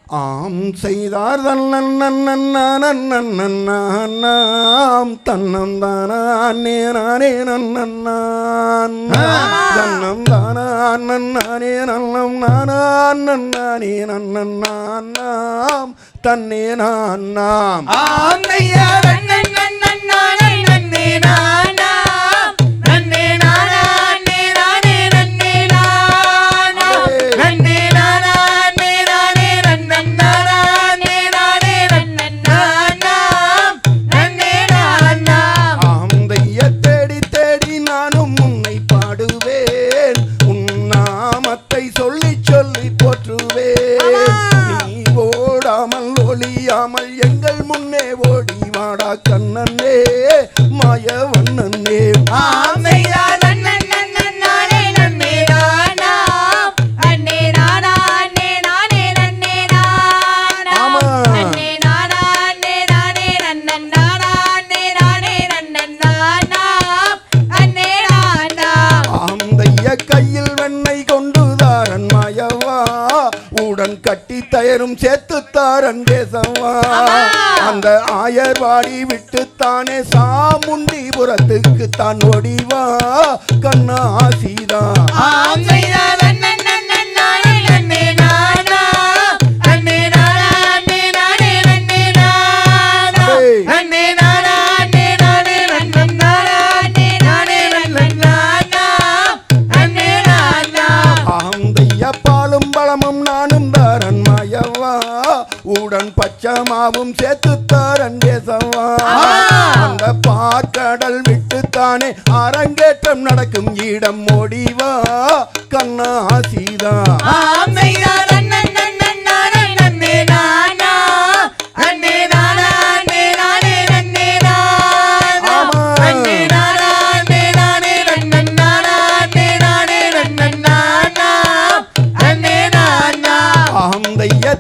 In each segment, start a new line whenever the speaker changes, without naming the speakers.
ஆம் செய்தார் தன்னன்னாம் தன்னம் தானே நானே நன்னான் தன்னம் தானே நல்லம் நானே நன்னாம் தன்னே நாம்
ஆம் செய்தார்
எங்கள் முன்னே ஓடி வாடா கண்ணனே மாய வண்ணனே கையில் வெண்ணை கொண்டுதாரன் மாயவா உடன் கட்டி தயரும் சேர்த்துத்தாரன் கேசவா அந்த ஆயர்வாடி விட்டுத்தானே சாமுண்டிபுரத்துக்கு தான் ஓடிவா கண்ணா சீதா உடன் பச்சமாவும் சேர்த்துத்தாரன் கேசவா அந்த பார்க்கடல் விட்டுத்தானே அரங்கேற்றம் நடக்கும் இடம் ஓடிவா கண்ணா சீதா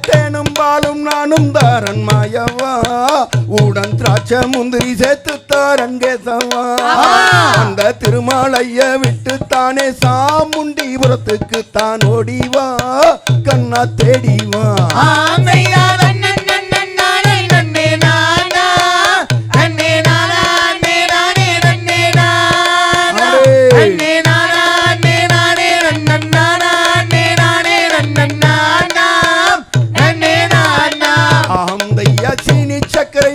தேனும் பாலும் நானும் தாரன் மாயவா உடன் திராட்சை முந்திரி சேர்த்து தாரன் கேசவா அந்த திருமாலைய விட்டுத்தானே சாமுண்டிபுரத்துக்கு தான் ஓடிவா கண்ணா தேடிவா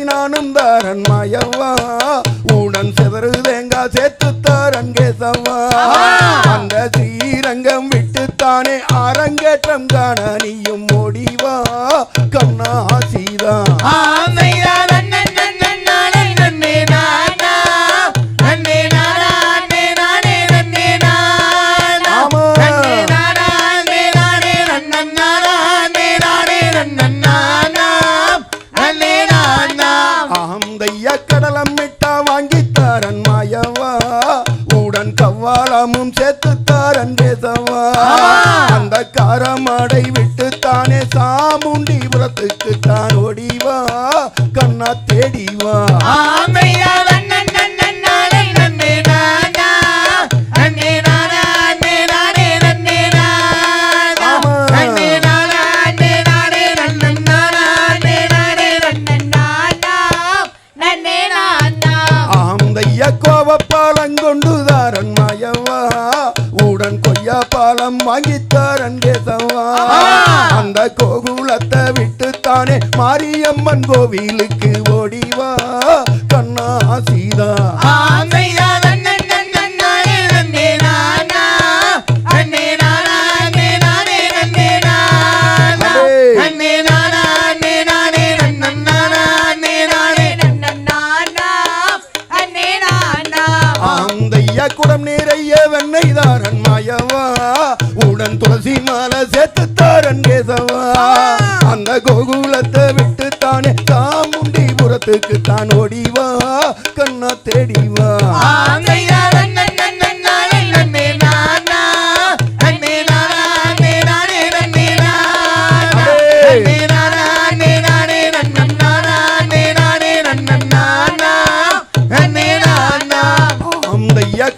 நானும் தாரன் மாயவா உடன் செதறு தேங்கா சேர்த்து தாரன் கேசவா அந்த ஸ்ரீரங்கம் விட்டுத்தானே அரங்கேற்றம் காண நீயும் ஓடிவா கண்ணா சீதா கடலம் மிட்டா வாங்கித்தாரன் மாயவா உடன் கவ்வாலமும் சேர்த்துத்தாரன் கேசவா அந்த காரமாடை விட்டுத்தானே சாமுண்டிபுரத்துக்கு தான் ஓடிவா கண்ணா தேடிவா கோவப்பாலங்கொண்டுதாரன் மாயவா உடன் கொய்யா பாலம் வாங்கித்தாரன் கேசவா அந்த கோகுலத்தை விட்டுத்தானே மாரியம்மன் கோவிலுக்கு ஓடிவா கண்ணா சீதா குடம் நிறைய வெண்ணெய் தாரன் மாயவா உடன் துளசி மாலை சேர்த்து தாரன் கேசவா அந்த கோகுலத்தை விட்டுத்தானே சாமுண்டிபுரத்துக்கு தான் ஓடிவா கண்ணா தேடிவா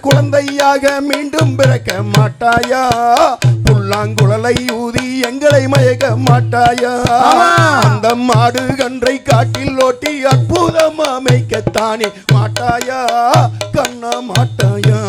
குழந்தையாக மீண்டும் பிறக்க மாட்டாயா புள்ள புல்லாங்குழலை ஊதி எங்களை மயக்க மாட்டாயா அந்த மாடு கன்றை காட்டில் ஓட்டி அற்புதமா மேய்க்கத்தானே மாட்டாயா கண்ணா மாட்டாயா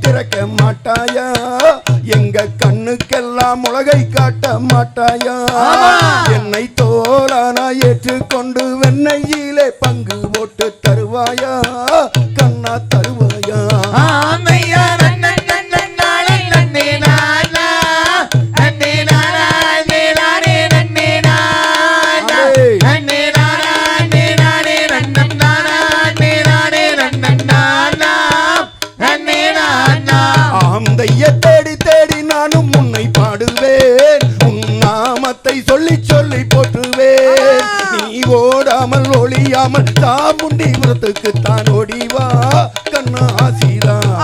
திறக்க மாட்டாயா எங்க கண்ணுக்கெல்லாம் உலகை காட்ட மாட்டாயா என்னை தோளானா ஏற்றுக்கொண்டு வெண்ணையிலே பங்கு போட்டு தருவாயா கண்ணா தருவாயா தேடி தேடி நானும் உன்னை பாடுவேன் உன் நாமத்தை சொல்லி சொல்லி போற்றுவேன் நீ ஓடாமல் ஒளியாமல் தாமுண்டி விரத்துக்கு தான் ஓடிவா கண்ணா ஆசிதான்